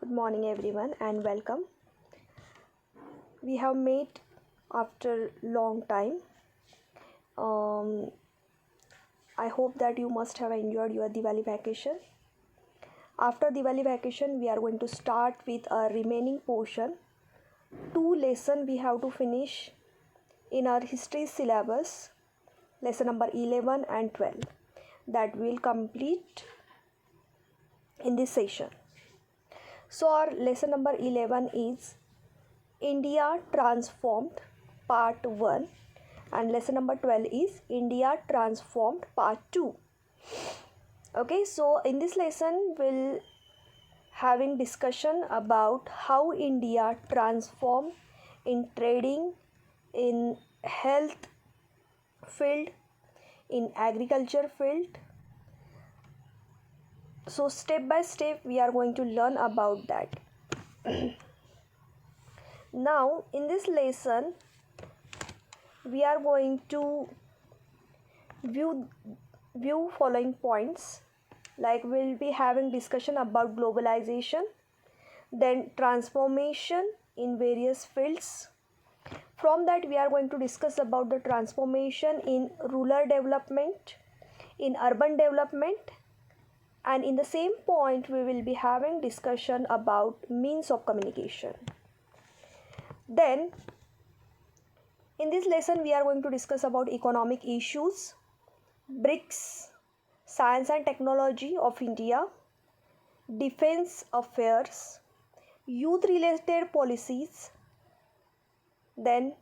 Good morning everyone and welcome. We have met after long time. Um, I hope that you must have enjoyed your Diwali vacation. After Diwali vacation, we are going to start with a remaining portion. 2 lessons we have to finish in our history syllabus, lesson number 11 and 12, that will complete in this session. So our lesson number 11 is India Transformed Part 1 and lesson number 12 is India Transformed Part 2. Okay, so in this lesson we'll having discussion about how India transformed in trading, in health field, in agriculture field. So step by step we are going to learn about that. Now in this lesson we are going to view following points, like we'll be having discussion about globalization, then transformation in various fields. From that we are going to discuss about the transformation in rural development, in urban development, and in the same point we will be having discussion about means of communication. Then in this lesson we are going to discuss about economic issues, BRICS, science and technology of India, defense affairs, youth related policies. Then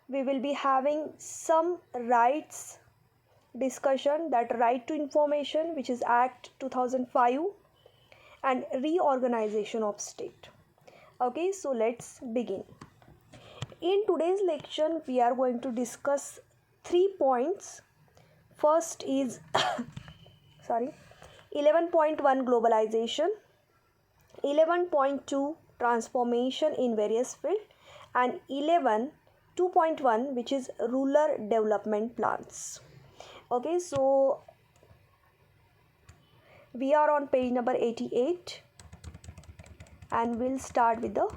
we will be having some rights discussion, that right to information, which is Act 2005, and reorganization of state. Okay, so let's begin. In today's lecture we are going to discuss 3 points. First is 11.1 globalization, 11.2 transformation in various fields, and 2.1 which is rural development plans. Okay, so we are on page number 88 and we'll start with the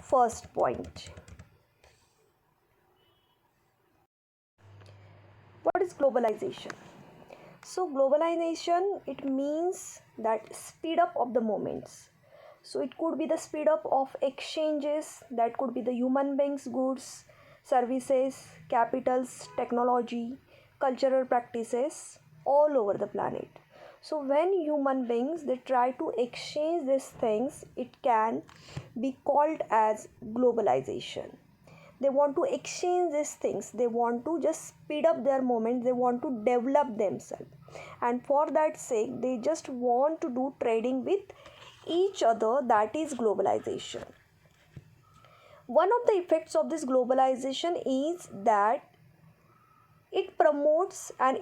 first point. What is globalization? So globalization, it means that speed up of the moments. So it could be the speed up of exchanges, that could be the human beings, goods, services, capitals, technology, cultural practices all over the planet. So when human beings they try to exchange these things, it can be called as globalization. They want to exchange these things, they want to just speed up their movement, they want to develop themselves, and for that sake they just want to do trading with each other, that is globalization. One of the effects of this globalization is that it promotes and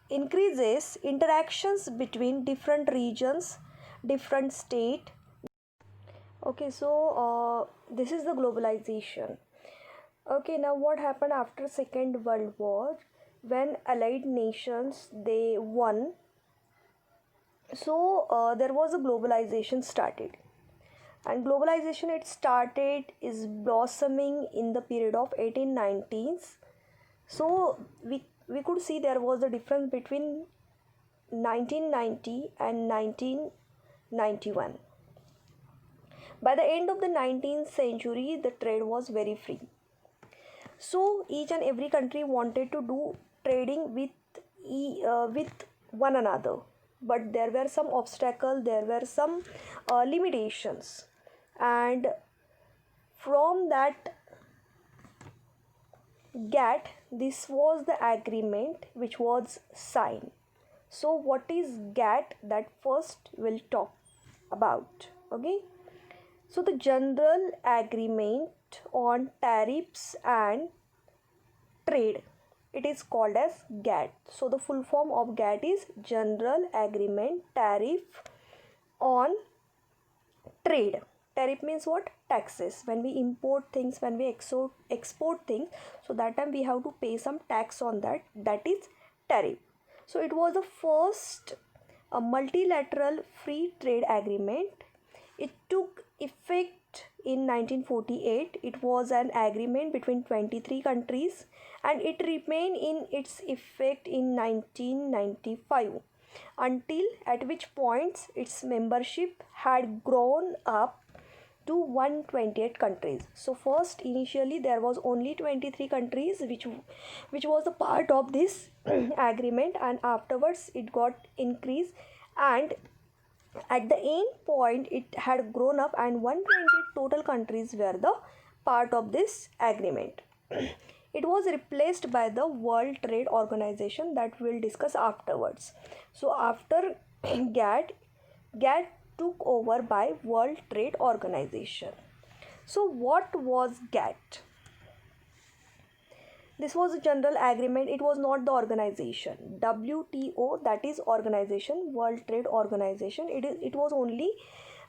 increases interactions between different regions, different state. Okay, so this is the globalization. Okay, now what happened after Second World War, when Allied nations they won? So there was a globalization started, and globalization it started is blossoming in the period of 1890s. So we could see there was a difference between 1990 and 1991. By the end of the 19th century, the trade was very free. So each and every country wanted to do trading with one another, but there were some obstacles, there were some limitations, and from that GATT, this was the agreement which was signed. So what is GATT? That first we'll talk about. Okay. So the General Agreement on Tariffs and Trade, it is called as GATT. So the full form of GATT is General Agreement Tariff on Trade. Tariff means what? Taxes. When we import things, when we export things, so that time we have to pay some tax on that. That is tariff. So it was the first a multilateral free trade agreement. It took effect in 1948. It was an agreement between 23 countries and it remained in its effect in 1995, until at which point its membership had grown up to 128 countries. So first initially there was only 23 countries which was a part of this agreement, and afterwards it got increased, and at the end point it had grown up and 128 total countries were the part of this agreement. It was replaced by the World Trade Organization that we'll discuss afterwards. So after GATT took over by World Trade Organization. So what was GATT? This was a general agreement. It was not the organization. WTO, that is organization, World Trade Organization. It was only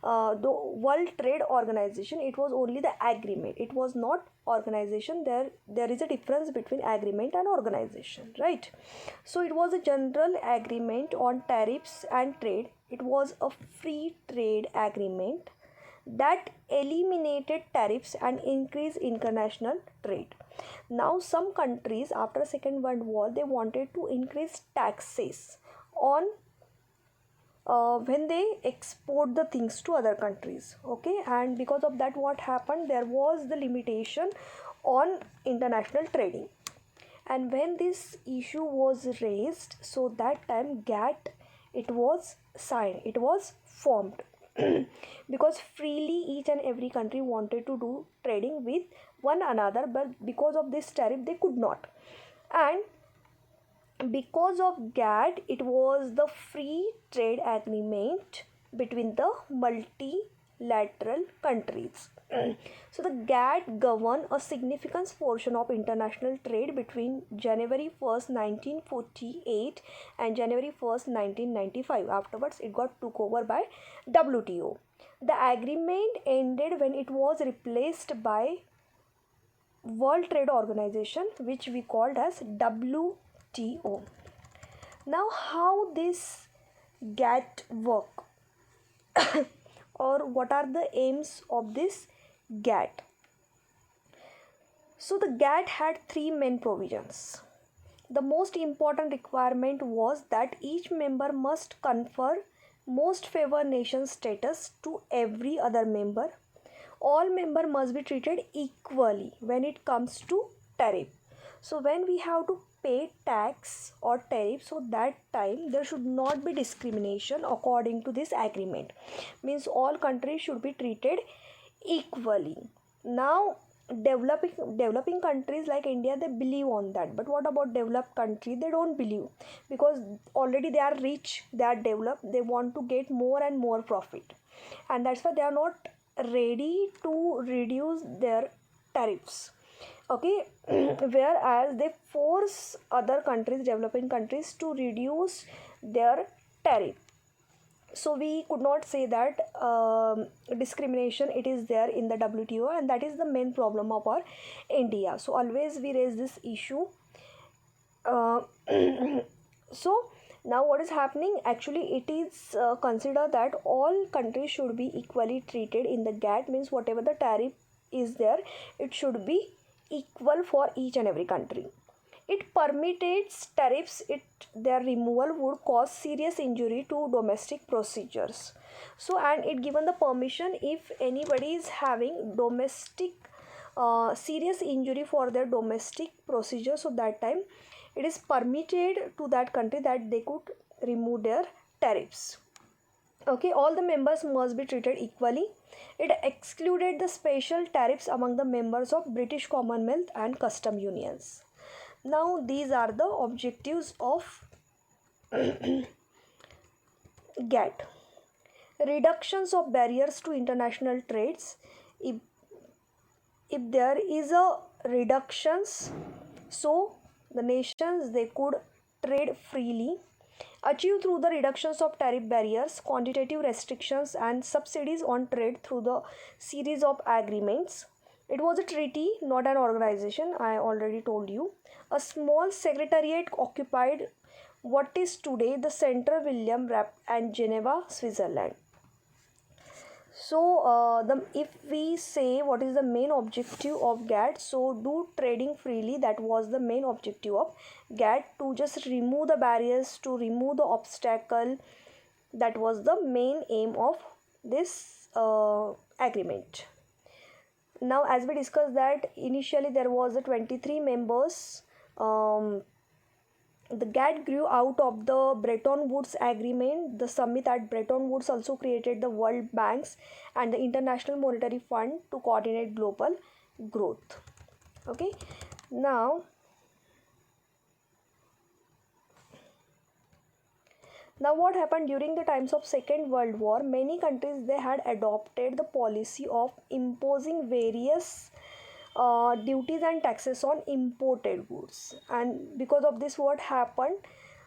the World Trade Organization. It was only the agreement. It was not organization. There is a difference between agreement and organization, right? So it was a general agreement on tariffs and trade. It was a free trade agreement that eliminated tariffs and increased international trade. Now some countries after Second World War, they wanted to increase taxes on when they export the things to other countries, okay, and because of that what happened, there was the limitation on international trading. And when this issue was raised, so that time GATT, it was signed, it was formed because freely each and every country wanted to do trading with one another, but because of this tariff they could not. And because of GATT, it was the free trade agreement between the multilateral countries. So the GATT governed a significant portion of international trade between January 1st, 1948 and January 1st, 1995. Afterwards, it got took over by WTO. The agreement ended when it was replaced by World Trade Organization, which we called as WTO. Now, how this GATT work or what are the aims of this GATT? So the GATT had three main provisions. The most important requirement was that each member must confer most favored nation status to every other member. All members must be treated equally when it comes to tariff. So when we have to pay tax or tariff, so that time there should not be discrimination according to this agreement. Means all countries should be treated equally. Now developing countries like India, they believe on that, but what about developed country? They don't believe, because already they are rich, they are developed, they want to get more and more profit, and that's why they are not ready to reduce their tariffs, okay. Whereas they force other countries, developing countries, to reduce their tariff. So we could not say that discrimination it is there in the WTO, and that is the main problem of our India. So always we raise this issue. So now what is happening, actually it is considered that all countries should be equally treated in the GATT. Means whatever the tariff is there, it should be equal for each and every country. It permitted tariffs, their removal would cause serious injury to domestic procedures. So, and it given the permission if anybody is having domestic serious injury for their domestic procedure, so that time it is permitted to that country that they could remove their tariffs. Okay, all the members must be treated equally. It excluded the special tariffs among the members of British Commonwealth and custom unions. Now these are the objectives of GATT. Reductions of barriers to international trades. If there is a reductions, so the nations, they could trade freely. Achieved through the reductions of tariff barriers, quantitative restrictions and subsidies on trade through the series of agreements. It was a treaty, not an organization, I already told you. A small secretariat occupied what is today the Centre William Rapp and Geneva, Switzerland. So if we say what is the main objective of GATT, so do trading freely, that was the main objective of GATT, to just remove the barriers, to remove the obstacle. That was the main aim of this agreement. Now, as we discussed that initially there was a 23 members. The GATT grew out of the Bretton Woods Agreement. The summit at Bretton Woods also created the World Banks and the International Monetary Fund to coordinate global growth. Okay, now what happened during the times of Second World War? Many countries, they had adopted the policy of imposing various duties and taxes on imported goods, and because of this, what happened,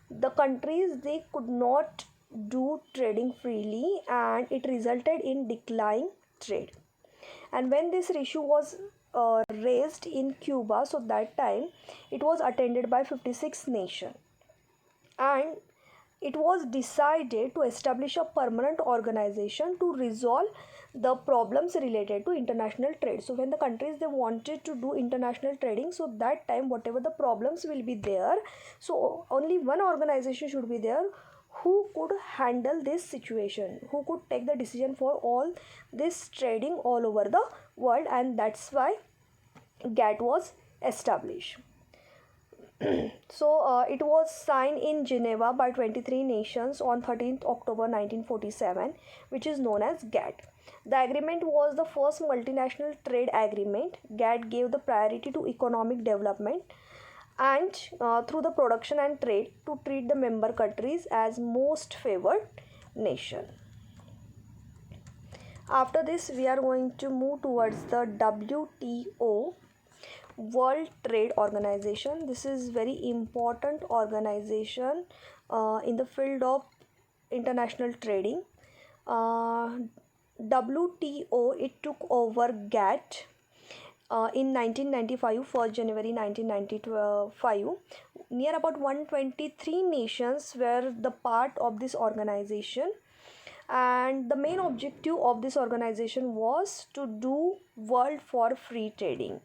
the countries, they could not do trading freely, and it resulted in declining trade. And when this issue was raised in Cuba, so that time it was attended by 56 nations, and it was decided to establish a permanent organization to resolve the problems related to international trade. So when the countries, they wanted to do international trading, so that time whatever the problems will be there, so only one organization should be there who could handle this situation, who could take the decision for all this trading all over the world, and that's why GATT was established. So it was signed in Geneva by 23 nations on 13th October 1947, which is known as GATT. The agreement was the first multinational trade agreement. GATT gave the priority to economic development and through the production and trade, to treat the member countries as most favored nation. After this, we are going to move towards the WTO, World Trade Organization. This is very important organization in the field of international trading. WTO, it took over GATT in 1995, 1st January 1995. Near about 123 nations were the part of this organization, and the main objective of this organization was to do world for free trading,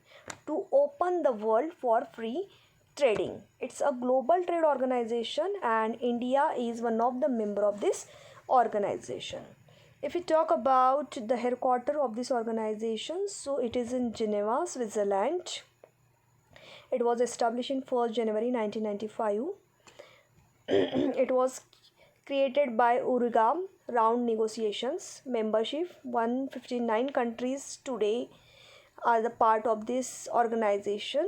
to open the world for free trading. It's a global trade organization, and India is one of the member of this organization. If we talk about the headquarters of this organization, so it is in Geneva, Switzerland. It was established in 1st January 1995. It was created by Urugam round negotiations. Membership, 159 countries today are the part of this organization.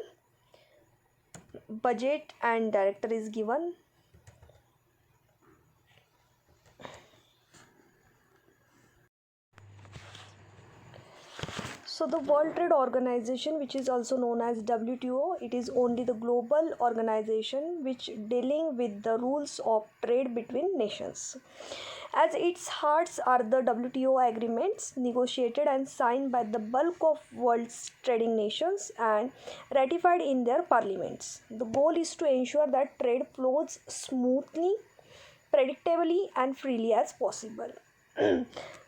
Budget and director is given. So the World Trade Organization, which is also known as WTO, it is only the global organization which dealing with the rules of trade between nations. As its hearts are the WTO agreements negotiated and signed by the bulk of world's trading nations and ratified in their parliaments. The goal is to ensure that trade flows smoothly, predictably, and freely as possible.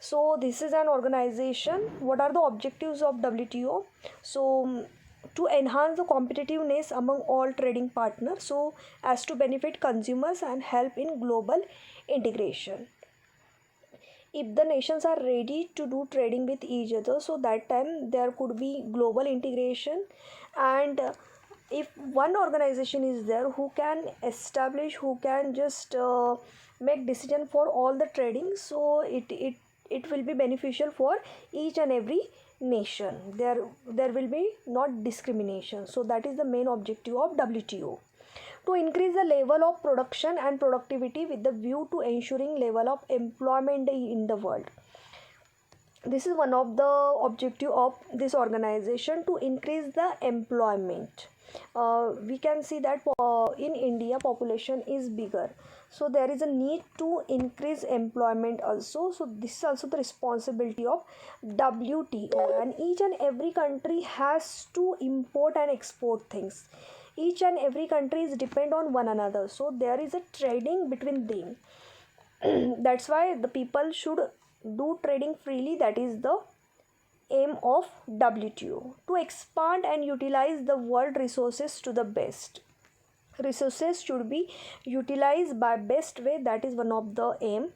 So this is an organization. What are the objectives of WTO? So to enhance the competitiveness among all trading partners, so as to benefit consumers and help in global integration. If the nations are ready to do trading with each other, so that time there could be global integration. And if one organization is there who can establish, who can just make decision for all the trading, so it will be beneficial for each and every nation. There will be not discrimination. So that is the main objective of WTO, to increase the level of production and productivity with the view to ensuring level of employment in the world. This is one of the objective of this organization, to increase the employment. We can see that in India population is bigger, so there is a need to increase employment also. So this is also the responsibility of WTO, and each and every country has to import and export things. each and every country is depend on one another, so there is a trading between them. That's why the people should do trading freely. That is the aim of WTO, to expand and utilize the world resources to the best. Resources should be utilized by best way. That is one of the aim,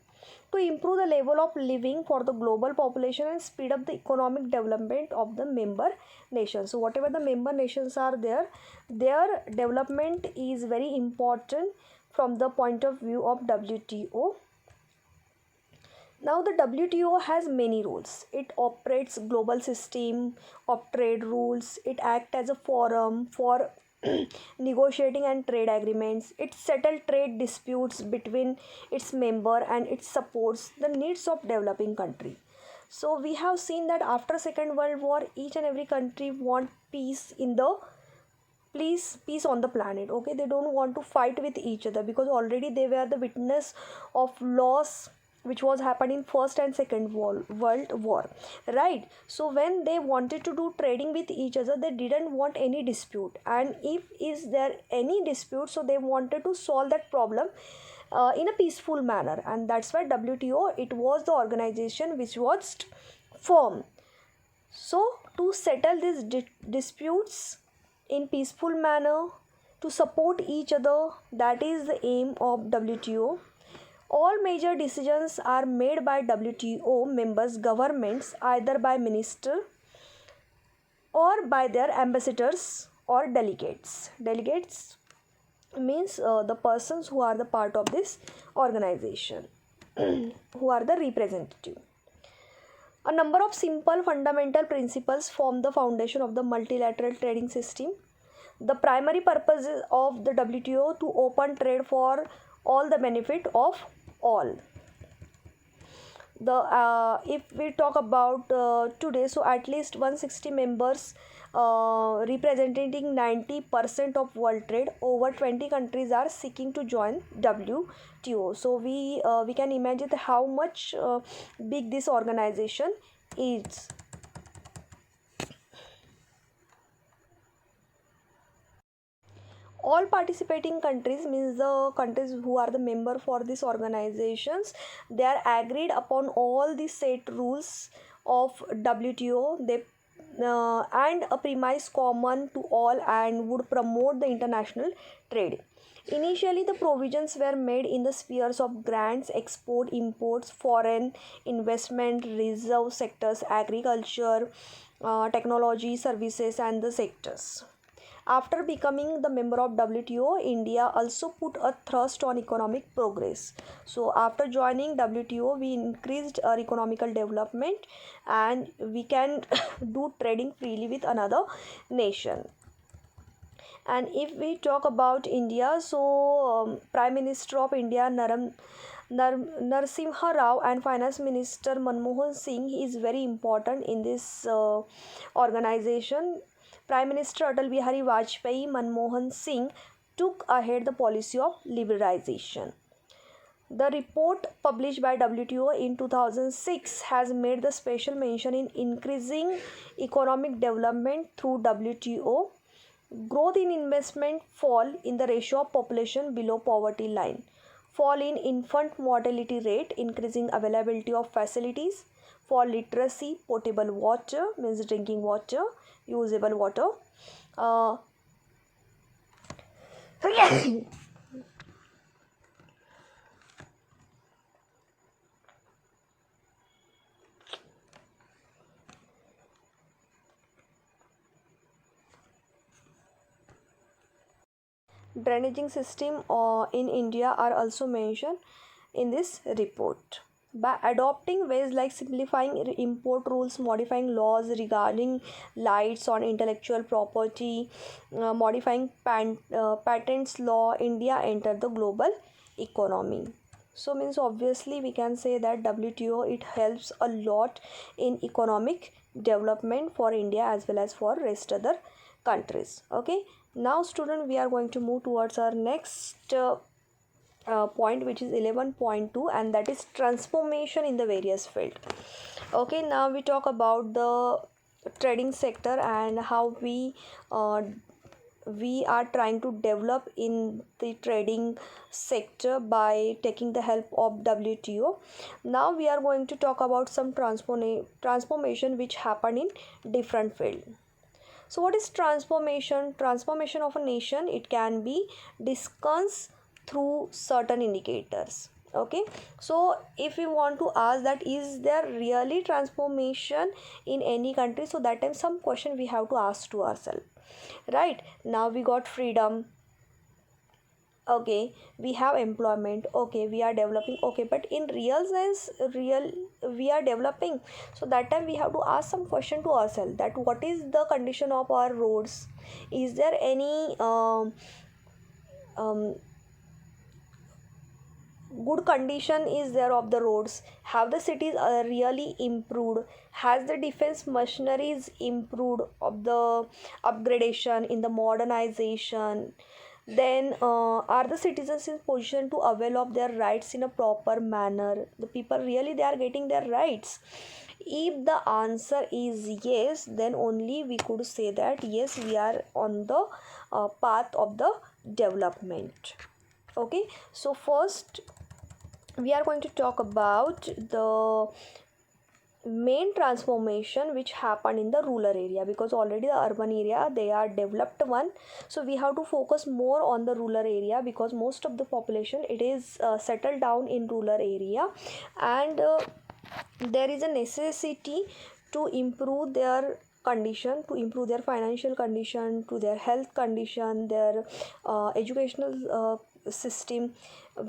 to improve the level of living for the global population and speed up the economic development of the member nations. So whatever the member nations are there, their development is very important from the point of view of WTO. Now the WTO has many rules. It operates global system of trade rules. It acts as a forum for negotiating and trade agreements. It settles trade disputes between its member, and it supports the needs of developing country. So we have seen that after Second World War, each and every country want peace in the peace on the planet. Okay, they don't want to fight with each other, because already they were the witness of loss which was happening in First and Second World War, right? So when they wanted to do trading with each other, they didn't want any dispute, and if is there any dispute, so they wanted to solve that problem in a peaceful manner, and that's why WTO, it was the organization which was formed. So to settle these disputes in peaceful manner, to support each other, that is the aim of WTO. All major decisions are made by WTO members governments, either by minister or by their ambassadors or delegates. Delegates means the persons who are the part of this organization, who are the representative. A number of simple fundamental principles form the foundation of the multilateral trading system. The primary purpose of the WTO to open trade for all the benefit of all. If we talk about today, so at least 160 members representing 90% of world trade. Over 20 countries are seeking to join WTO. So we can imagine how much big this organization is. All participating countries, means the countries who are the member for these organizations, they are agreed upon all the set rules of WTO. They and a premise common to all, and would promote the international trade. Initially, the provisions were made in the spheres of grants, export, imports, foreign investment, reserve sectors, agriculture, technology, services, and the sectors. After becoming the member of WTO, India also put a thrust on economic progress. So after joining WTO, we increased our economical development, and we can do trading freely with another nation. And if we talk about India, so Prime Minister of India Narasimha Rao and Finance Minister Manmohan Singh is very important in this organization. Prime Minister Atal Bihari Vajpayee, Manmohan Singh took ahead the policy of liberalization. The report published by WTO in 2006 has made the special mention in increasing economic development through WTO, growth in investment, fall in the ratio of population below poverty line, fall in infant mortality rate, increasing availability of facilities for literacy, potable water, means drinking water, usable water, drainaging system in India are also mentioned in this report. By adopting ways like simplifying import rules, modifying laws regarding lights on intellectual property, modifying patents law, India entered the global economy. So means obviously we can say that WTO, it helps a lot in economic development for India as well as for rest other countries. Okay, now student, we are going to move towards our next point, which is 11.2, and that is transformation in the various field. Okay, now we talk about the trading sector and how we we are trying to develop in the trading sector by taking the help of WTO. Now we are going to talk about some transformation which happen in different field. So what is transformation? Transformation of a nation, it can be discussed through certain indicators. Okay, so if we want to ask that is there really transformation in any country, so that time some question we have to ask to ourselves. Right, now we got freedom, okay, we have employment, okay, we are developing, okay, but in real sense, real we are developing. So that time we have to ask some question to ourselves that what is the condition of our roads, is there any um, good condition is there of the roads, have the cities really improved, has the defense machineries improved of the upgradation in the modernization, then are the citizens in position to avail of their rights in a proper manner, the people really they are getting their rights. If the answer is yes, then only we could say that yes, we are on the path of the development. Okay, so first we are going to talk about the main transformation which happened in the rural area, because already the urban area they are developed one, so we have to focus more on the rural area because most of the population it is settled down in rural area, and there is a necessity to improve their condition, to improve their financial condition, to their health condition, their educational system.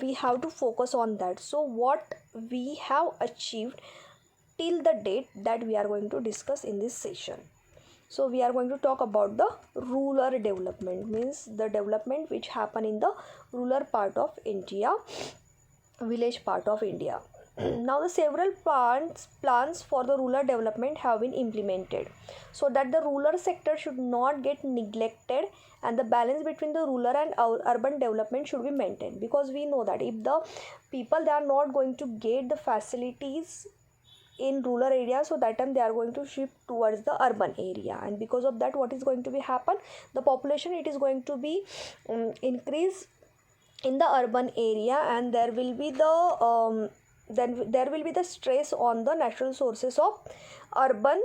We have to focus on that. So what we have achieved till the date that we are going to discuss in this session. So we are going to talk about the rural development, means the development which happen in the rural part of India, village part of India. Now the several plans for the rural development have been implemented so that the rural sector should not get neglected and the balance between the rural and urban development should be maintained, because we know that if the people they are not going to get the facilities in rural area, so that time they are going to shift towards the urban area, and because of that what is going to be happen, the population it is going to be increase in the urban area, and there will be the then there will be the stress on the natural sources of urban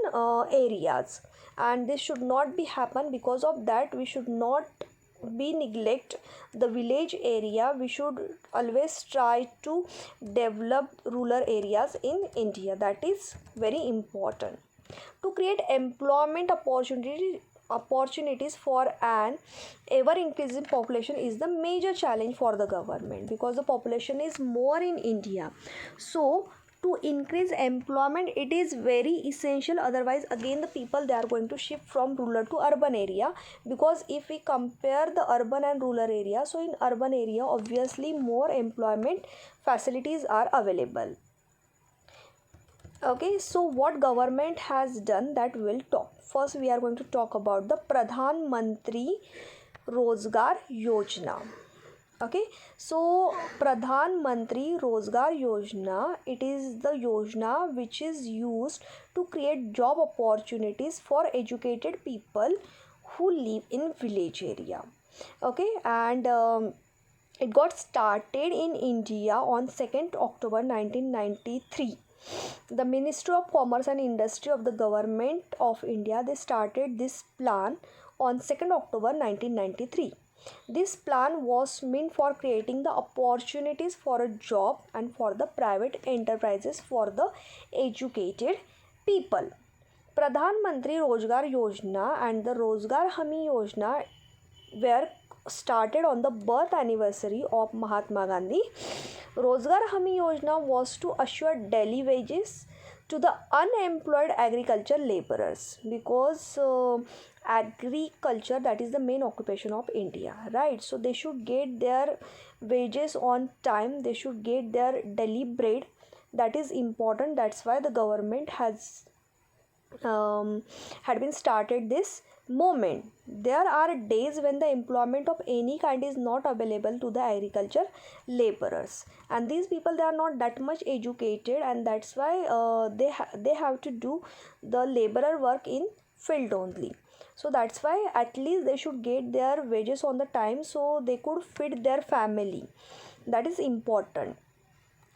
areas, and this should not be happen. Because of that we should not be neglect the village area, we should always try to develop rural areas in India, that is very important. To create employment opportunities for an ever increasing population is the major challenge for the government, because the population is more in India. So to increase employment it is very essential, otherwise again the people they are going to shift from rural to urban area, because if we compare the urban and rural area, so in urban area obviously more employment facilities are available. Okay, so what government has done, that will talk. First we are going to talk about the Pradhan Mantri Rozgar Yojana. Okay, so Pradhan Mantri Rozgar Yojana, it is the yojana which is used to create job opportunities for educated people who live in village area. Okay, and it got started in India on 2nd October 1993. The Ministry of Commerce and Industry of the Government of India, they started this plan on 2nd October 1993. This plan was meant for creating the opportunities for a job and for the private enterprises for the educated people. Pradhan Mantri Rozgar Yojana and the Rozgar Hami Yojana were started on the birth anniversary of Mahatma Gandhi. Rozgar Hami Yojana was to assure daily wages to the unemployed agriculture laborers, because agriculture that is the main occupation of India, right? So they should get their wages on time, they should get their daily bread, that is important. That's why the government has had been started this moment. There are days when the employment of any kind is not available to the agriculture laborers, and these people they are not that much educated, and that's why they have to do the laborer work in field only. So that's why at least they should get their wages on the time so they could feed their family. That is important.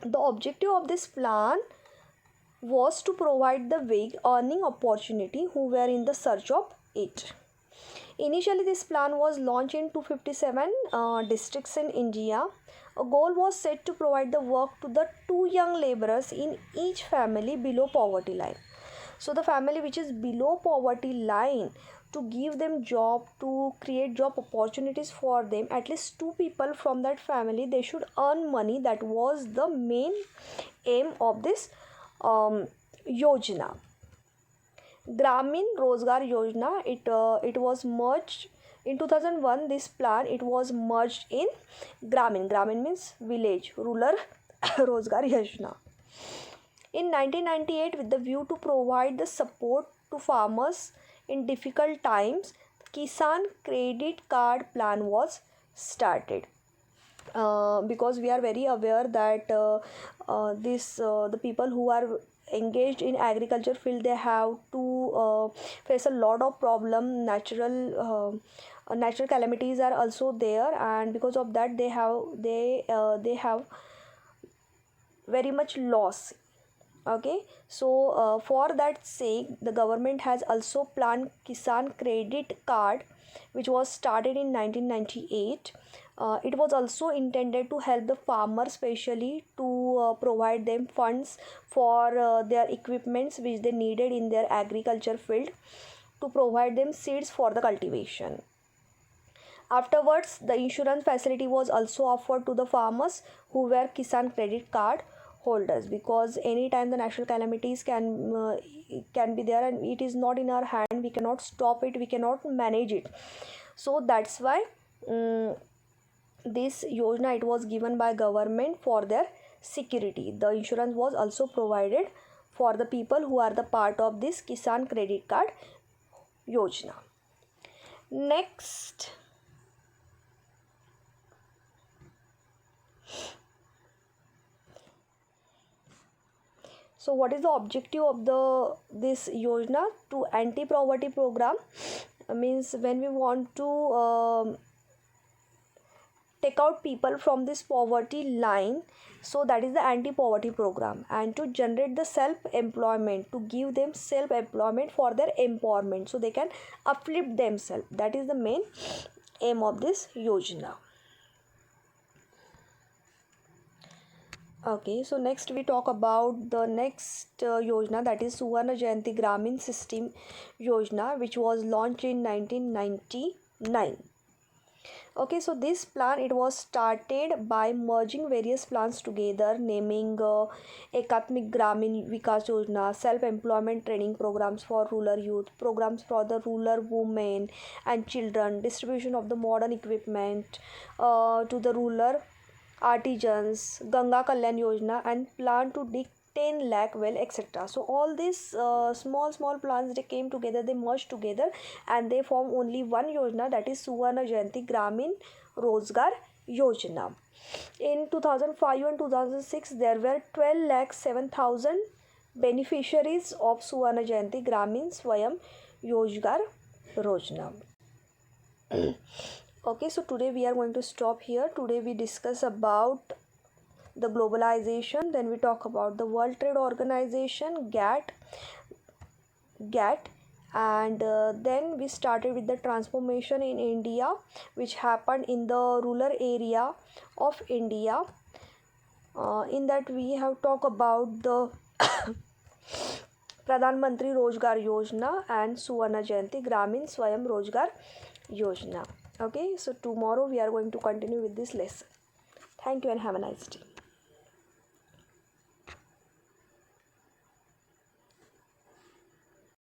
The objective of this plan was to provide the vague earning opportunity who were in the search of it. Initially, this plan was launched in 257 districts in India. A goal was set to provide the work to the 2 young laborers in each family below poverty line. So the family which is below poverty line, to give them job, to create job opportunities for them, at least 2 people from that family, they should earn money. That was the main aim of this Yojana. Gramin Rozgar Yojana, it was merged in 2001. This plan, it was merged in Gramin. Gramin means village, rural Rozgar Yojana. In 1998, with the view to provide the support to farmers in difficult times, Kisan Credit Card Plan was started. Because we are very aware that the people who are engaged in agriculture field, they have to face a lot of problem. Natural calamities are also there, and because of that they have very much loss. Okay, so for that sake, the government has also planned Kisan Credit Card, which was started in 1998. It was also intended to help the farmers, especially to provide them funds for their equipments which they needed in their agriculture field, to provide them seeds for the cultivation. Afterwards, the insurance facility was also offered to the farmers who were Kisan Credit Card holders, because anytime the natural calamities can be there and it is not in our hand. We cannot stop it, we cannot manage it. So that's why this Yojana, it was given by government for their security. The insurance was also provided for the people who are the part of this Kisan Credit Card Yojana. Next, so what is the objective of this Yojana? To anti-poverty program, means when we want to take out people from this poverty line, so that is the anti-poverty program. And to generate the self-employment, to give them self-employment for their empowerment, so they can uplift themselves. That is the main aim of this Yojana. Okay, so next we talk about the next Yojana, that is Suvarna Jayanti Gramin System Yojana, which was launched in 1999. Okay, so this plan, it was started by merging various plans together, naming Ekatmik Gramin Vikas Yojana, self-employment training programs for rural youth, programs for the rural women and children, distribution of the modern equipment to the rural artisans, Ganga Kalyan Yojana, and plan to dig 10 lakh well, etc. So all these small plans, they came together, they merged together, and they form only one Yojana, that is Suvarna Jayanti Gramin Rozgar Yojana. In 2005 and 2006, there were 12 lakh 7,000 beneficiaries of Suvarna Jayanti Gramin Swayam Rozgar Yojana. Okay, so today we are going to stop here. Today we discuss about the globalization, then we talk about the World Trade Organization, GATT, and then we started with the transformation in India, which happened in the rural area of India. In that we have talked about the Pradhan Mantri Rozgar Yojana and Suvarna Jayanti Gramin Swayam Rozgar Yojana. Okay, so tomorrow we are going to continue with this lesson. Thank you and have a nice day.